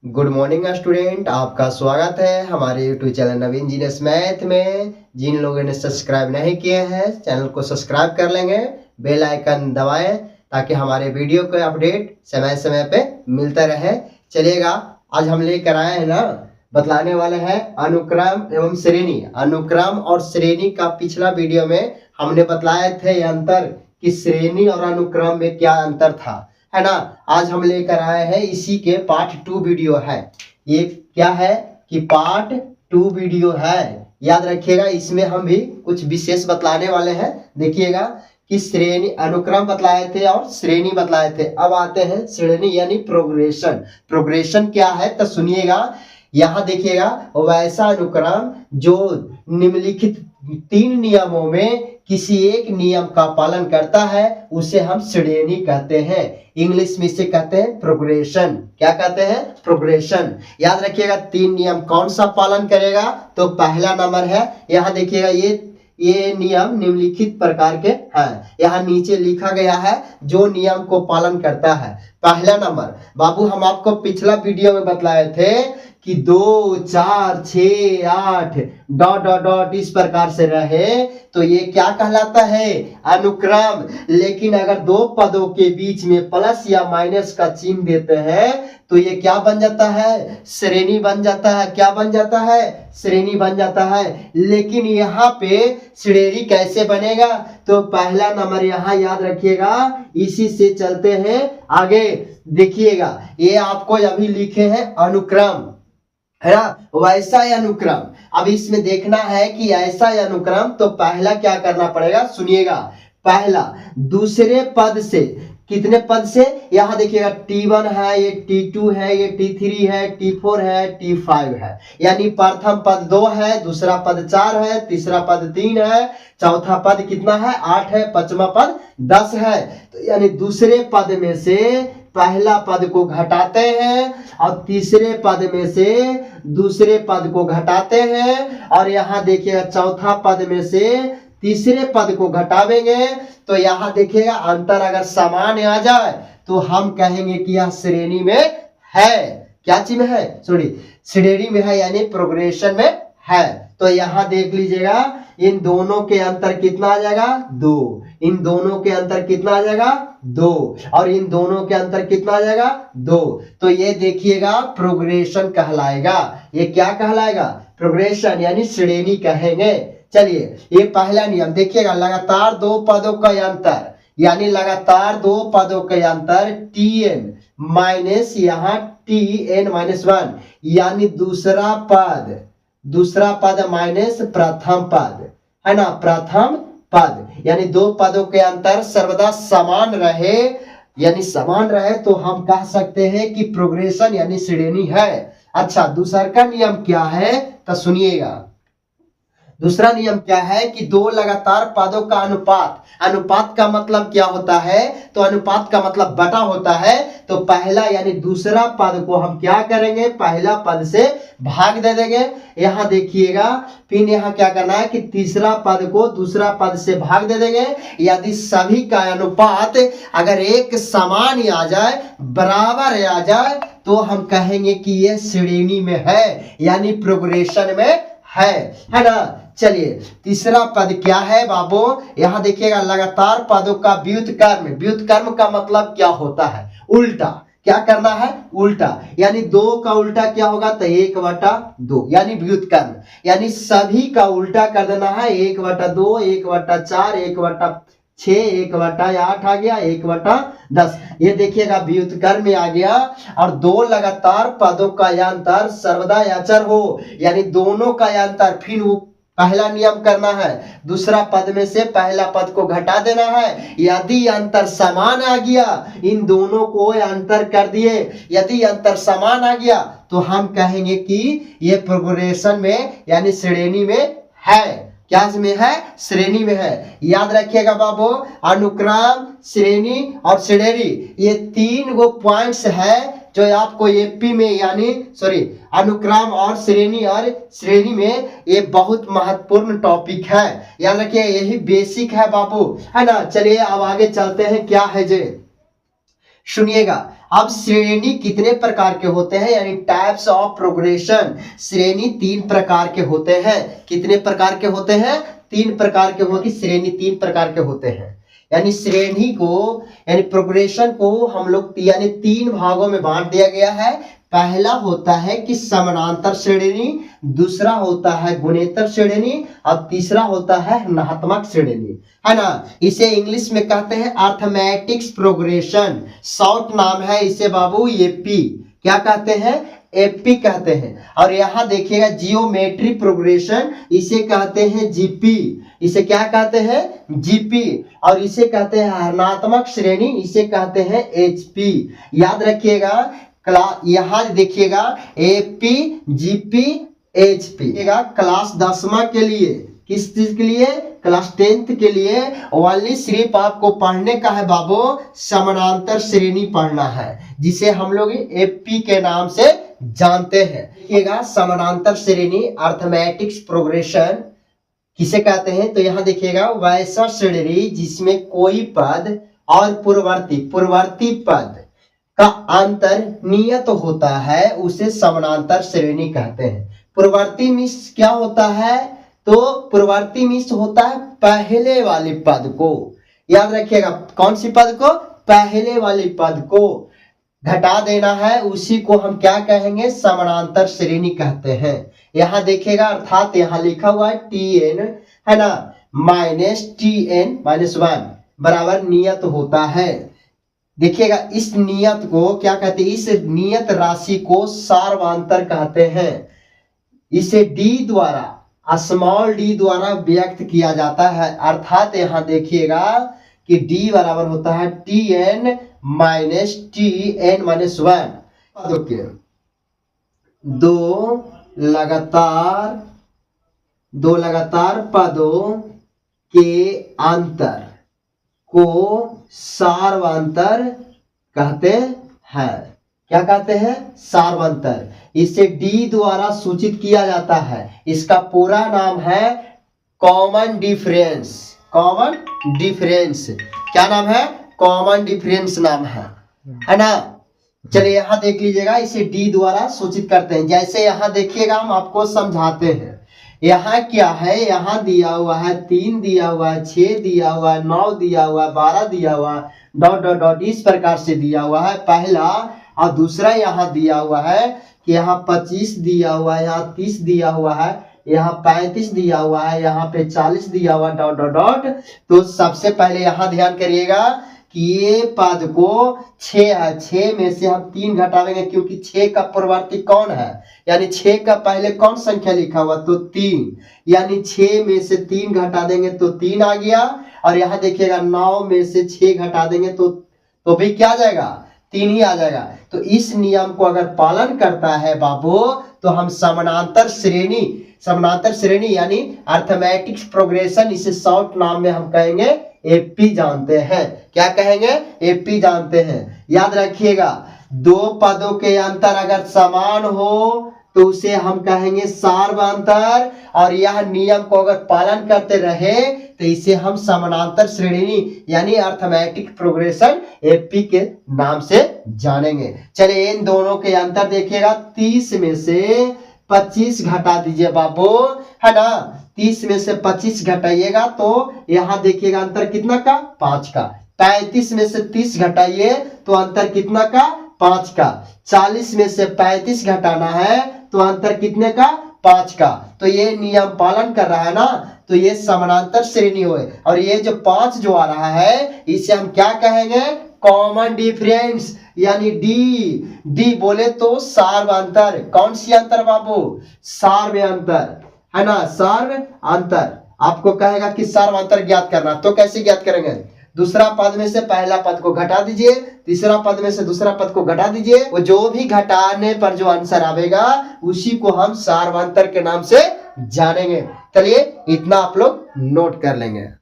Good morning student, आपका स्वागत है हमारे यूट्यूब चैनल नवीन जीनियस मैथ में। जिन लोगों ने सब्सक्राइब नहीं किए हैं चैनल को सब्सक्राइब कर लेंगे, बेल आइकन दबाएं ताकि हमारे वीडियो का अपडेट समय समय पे मिलता रहे। चलिएगा, आज हम लेकर आए हैं ना, बतलाने वाले हैं अनुक्रम एवं श्रेणी। अनुक्रम और श्रेणी का पिछला वीडियो में हमने बतलाए थे ये अंतर कि श्रेणी और अनुक्रम में क्या अंतर था, है ना। आज हम लेकर आए हैं इसी के पार्ट 2 वीडियो है। ये क्या है कि पार्ट 2 वीडियो है, याद रखिएगा। इसमें हम भी कुछ विशेष बतलाने वाले हैं। देखिएगा कि श्रेणी अनुक्रम बतलाए थे और श्रेणी बतलाए थे। अब आते हैं श्रेणी यानी प्रोग्रेशन। प्रोग्रेशन क्या है तो सुनिएगा। यहाँ देखिएगा, वैसा अनुक्रम जो निम्नलिखित 3 नियमों में किसी एक नियम का पालन करता है उसे हम श्रेणी कहते हैं। इंग्लिश में इसे कहते हैं प्रोग्रेशन। क्या कहते हैं? प्रोग्रेशन। याद रखिएगा 3 नियम कौन सा पालन करेगा तो पहला नंबर है, यहाँ देखिएगा ये नियम निम्नलिखित प्रकार के हैं। यहाँ नीचे लिखा गया है जो नियम को पालन करता है। पहला नंबर बाबू, हम आपको पिछला वीडियो में बतलाए थे कि 2, 4, 6, 8 डॉट डॉट डॉट इस प्रकार से रहे तो ये क्या कहलाता है? अनुक्रम। लेकिन अगर दो पदों के बीच में प्लस या माइनस का चिन्ह देते हैं तो ये क्या बन जाता है? श्रेणी बन जाता है। क्या बन जाता है? श्रेणी बन जाता है। लेकिन यहाँ पे श्रेणी कैसे बनेगा तो पहला नंबर यहाँ याद रखिएगा, इसी से चलते हैं आगे। देखिएगा, ये आपको अभी लिखे हैं अनुक्रम, है ना, वैसा ही अनुक्रम। अब इसमें देखना है कि ऐसा ही अनुक्रम तो पहला क्या करना पड़ेगा, सुनिएगा। पहला दूसरे पद से, कितने पद से? यहाँ देखिएगा T1 है, ये T2 है, ये T3 है, T4 है, T5 है। यानी प्रथम पद 2 है, दूसरा पद 4 है, तीसरा पद 3 है, चौथा पद कितना है? 8 है, पांचवा पद 10 है। तो यानी दूसरे पद में से पहला पद को घटाते हैं और तीसरे पद में से दूसरे पद को घटाते हैं, और यहाँ देखिएगा चौथा पद में से तीसरे पद को घटावेंगे तो यहाँ देखिएगा अंतर अगर समान आ जाए तो हम कहेंगे कि यह श्रेणी में है। क्या चीज में है? सॉरी, श्रेणी में है यानी प्रोग्रेशन में है। तो यहाँ देख लीजिएगा, इन दोनों के अंतर कितना आ जाएगा? 2। इन दोनों के अंतर कितना आ जाएगा? 2। और इन दोनों के अंतर कितना आ जाएगा? 2। तो ये देखिएगा प्रोग्रेशन कहलाएगा। ये क्या कहलाएगा? प्रोग्रेशन यानी श्रेणी कहेंगे। चलिए, ये पहला नियम देखिएगा, लगातार 2 पदों का अंतर, यानी लगातार 2 पदों का अंतर Tn माइनस यहाँ Tn-1, यानी दूसरा पद माइनस प्रथम पद, है ना, प्रथम पद। यानी 2 पदों के अंतर सर्वदा समान रहे, यानी समान रहे तो हम कह सकते हैं कि प्रोग्रेशन यानी श्रेणी है। अच्छा, दूसरा का नियम क्या है तो सुनिएगा। दूसरा नियम क्या है कि 2 लगातार पदों का अनुपात। अनुपात का मतलब क्या होता है तो अनुपात का मतलब बटा होता है। तो पहला यानी दूसरा पद को हम क्या करेंगे? पहला पद से भाग दे देंगे। यहाँ देखिएगा, फिर यहाँ क्या करना है कि तीसरा पद को दूसरा पद से भाग दे देंगे। यदि सभी का अनुपात अगर एक समान आ जाए, बराबर आ जाए, तो हम कहेंगे कि ये श्रेणी में है यानी प्रोग्रेशन में है ना। चलिए, तीसरा पद क्या है बाबू? यहाँ देखिएगा, लगातार पदों का व्युत्क्रम। व्युत्क्रम का मतलब क्या होता है? उल्टा। क्या करना है? उल्टा। यानी 2 का उल्टा क्या होगा तो 1/2, यानी व्युत्क्रम। यानी सभी का उल्टा कर देना है। 1/2, 1/4, 1/6, 1/8 आ गया, 1/10। ये देखिएगा व्युत्क्रम में आ गया। और 2 लगातार पदों का अंतर सर्वदा अचर हो, यानी दोनों का अंतर। फिर वो पहला नियम करना है, दूसरा पद में से पहला पद को घटा देना है। यदि अंतर समान आ गया, इन दोनों को अंतर कर दिए, यदि अंतर समान आ गया तो हम कहेंगे कि ये प्रोग्रेशन में यानी श्रेणी में है। क्या में है? श्रेणी में है। याद रखिएगा बाबू, अनुक्रम, श्रेणी और श्रेणी, ये 3 गो पॉइंट्स है जो आपको एपी में यानी अनुक्रम और श्रेणी में ये बहुत महत्वपूर्ण टॉपिक है। याद रखिए, यही बेसिक है बाबू, है ना। चलिए अब आगे चलते हैं। क्या है जे सुनिएगा, अब श्रेणी कितने प्रकार के होते हैं, यानी टाइप्स ऑफ प्रोग्रेशन। श्रेणी 3 प्रकार के होते हैं। कितने प्रकार के होते हैं? 3 प्रकार के होगी। श्रेणी 3 प्रकार के होते हैं, यानी श्रेणी को, यानी प्रोग्रेशन को हम लोग यानी 3 भागों में बांट दिया गया है। पहला होता है कि समानांतर श्रेणी, दूसरा होता है गुणेतर श्रेणी और तीसरा होता है ऋणात्मक श्रेणी, है ना। इसे इंग्लिश में कहते हैं अर्थमेटिक्स प्रोग्रेशन। शॉर्ट नाम है इसे बाबू एपी। क्या कहते हैं? एपी कहते हैं। और यहाँ देखिएगा जियोमेट्री प्रोग्रेशन, इसे कहते हैं जीपी। इसे क्या कहते हैं? जीपी। और इसे कहते हैं ऋणात्मक श्रेणी, इसे कहते हैं एचपी। याद रखिएगा, यहाँ देखिएगा एपी, जीपी, एचपी। क्लास 10वां के लिए, किस चीज के लिए? क्लास 10th के लिए ओनली सिर्फ आपको पढ़ने का है बाबू, समानांतर श्रेणी पढ़ना है, जिसे हम लोग एपी के नाम से जानते हैं। देखिएगा समानांतर श्रेणी अर्थमेटिक्स प्रोग्रेशन किसे कहते हैं? तो यहाँ देखिएगा वैसा श्रेणी जिसमें कोई पद और पूर्ववर्ती पद का अंतर नियत होता है, उसे समानांतर श्रेणी कहते हैं। पूर्ववर्ती मीन्स क्या होता है? तो पूर्ववर्ती मीन्स होता है पहले वाले पद को। याद रखिएगा, कौन सी पद को? पहले वाले पद को घटा देना है, उसी को हम क्या कहेंगे? समानांतर श्रेणी कहते हैं। यहाँ देखिएगा, अर्थात यहाँ लिखा हुआ है tn, है ना, माइनस tn-1 बराबर नियत होता है। देखिएगा, इस नियत को क्या कहते हैं? इस नियत राशि को सार्वंतर कहते हैं। इसे d द्वारा, स्मॉल d द्वारा व्यक्त किया जाता है। अर्थात यहाँ देखिएगा कि d बराबर होता है tn माइनस tn-1। दो लगातार पदों के अंतर को सार्वंतर कहते हैं। क्या कहते हैं? सार्वंतर। इसे d द्वारा सूचित किया जाता है। इसका पूरा नाम है कॉमन डिफरेंस। कॉमन डिफरेंस क्या नाम है? कॉमन डिफरेंस नाम है ना। चलिए यहाँ देख लीजिएगा, इसे d द्वारा सूचित करते हैं। जैसे यहाँ देखिएगा, हम आपको समझाते हैं। यहाँ क्या है? यहाँ दिया हुआ है 3 दिया हुआ है, 6 दिया हुआ है, 9 दिया हुआ है, 12 दिया हुआ है, डॉट डॉट डॉट इस प्रकार से दिया हुआ है पहला। और दूसरा यहाँ दिया हुआ है कि यहाँ 25 दिया हुआ है, यहाँ 30 दिया हुआ है, यहाँ 35 दिया हुआ है, यहाँ पे 40 दिया हुआ, डॉट डॉट डॉट। तो सबसे पहले यहाँ ध्यान करिएगा कि ये पद को 6 है, 6 में से हम 3 घटा देंगे, क्योंकि 6 का पूर्ववर्ती कौन है? यानी 6 का पहले कौन संख्या लिखा हुआ? तो 3, यानी 6 में से 3 घटा देंगे तो 3 आ गया। और यहाँ देखिएगा 9 में से 6 घटा देंगे तो भी क्या आ जाएगा? 3 ही आ जाएगा। तो इस नियम को अगर पालन करता है बाबू, तो हम समानांतर श्रेणी यानी अर्थमेटिक्स प्रोग्रेशन, इसे शॉर्ट नाम में हम कहेंगे एपी जानते हैं। क्या कहेंगे? एपी जानते हैं। याद रखिएगा, 2 पदों के अंतर अगर समान हो तो उसे हम कहेंगे सार्वंतर, और यह नियम को अगर पालन करते रहे तो इसे हम समानांतर श्रेणी यानी अर्थमेटिक प्रोग्रेशन एपी के नाम से जानेंगे। चलिए इन दोनों के अंतर देखिएगा, 30 में से 25 घटा दीजिए बाबू, है ना। 30 में से 25 घटाइएगा तो यहाँ देखिएगा अंतर कितना का? 5 का। 35 में से 30 घटाइए तो अंतर कितना का? 5 का। 40 में से 35 घटाना है तो अंतर कितने का? 5 का। तो ये नियम पालन कर रहा है ना, तो ये समानांतर श्रेणी हुए। और ये जो 5 जो आ रहा है, इसे हम क्या कहेंगे? कॉमन डिफरेंस, यानी डी बोले तो सार्वंतर। कौन सी अंतर बाबू? सार्व अंतर, है ना, सार्व अंतर। आपको कहेगा कि सार्व अंतर ज्ञात करना, तो कैसे ज्ञात करेंगे? दूसरा पद में से पहला पद को घटा दीजिए, तीसरा पद में से दूसरा पद को घटा दीजिए, वो जो भी घटाने पर जो आंसर आवेगा उसी को हम सार्वंतर के नाम से जानेंगे। चलिए इतना आप लोग नोट कर लेंगे।